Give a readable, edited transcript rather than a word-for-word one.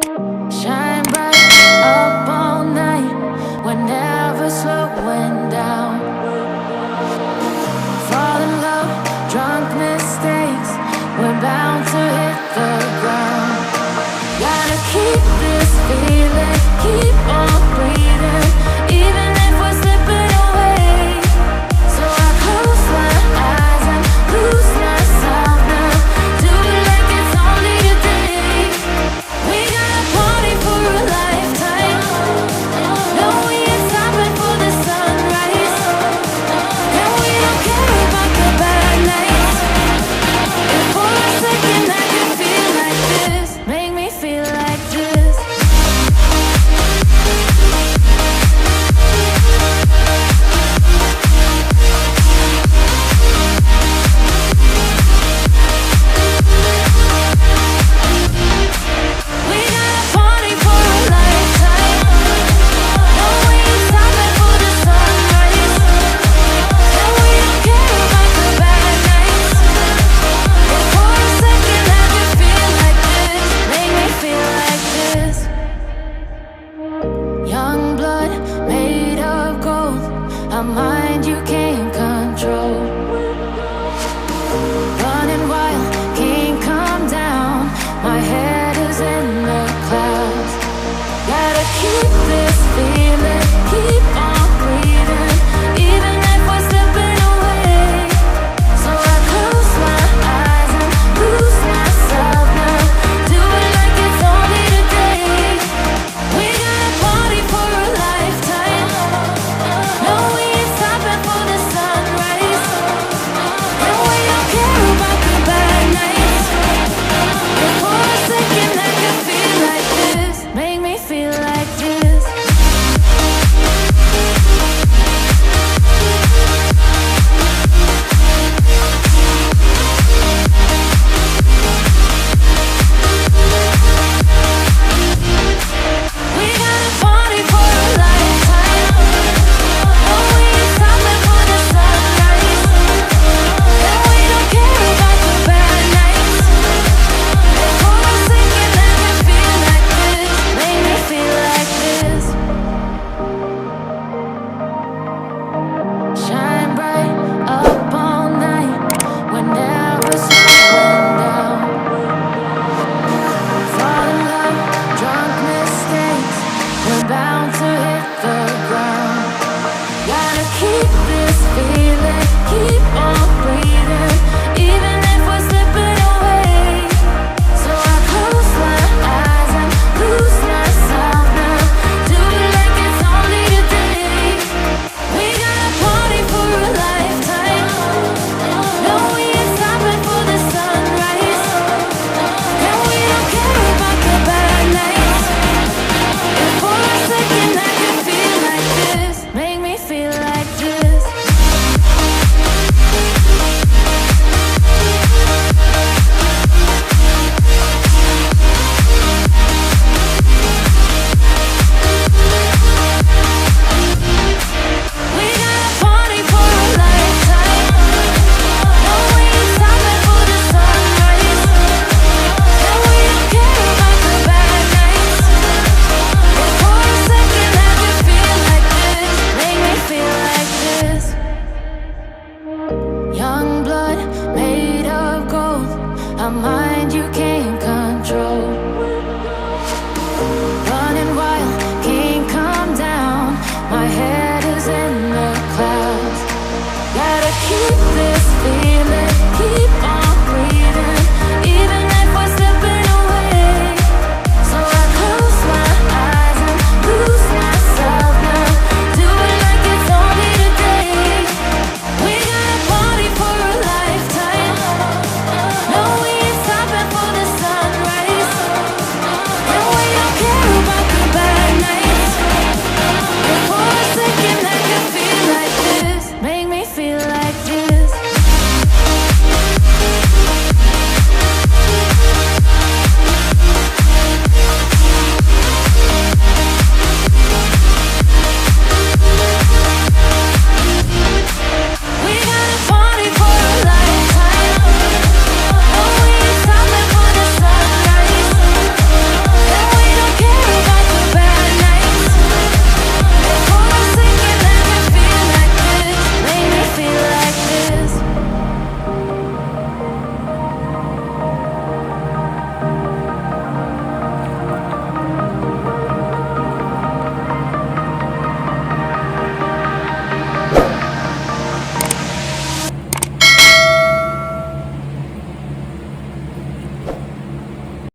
Shine bright up all night. We're never slowing down. Fall in love, drunk mistakes. We're bound to hit the ground. Gotta keep this feeling, keep on breathing, even if we're slipping away. So I close my eyes and lose myself now. Do it like it's only a day. We got a party for a lifetime. No, we ain't stopping for the sunrise. And we don't care about the bad nights. If for a second I can feel like this, make me feel like this. We got a party for a lifetime. No, we ain't stopping for the sunrise. And we don't care about the bad nights. If for a second I can feel like this, make me feel like this. Young blood made of gold, a mind you can't control. Running wild, can't come down. My head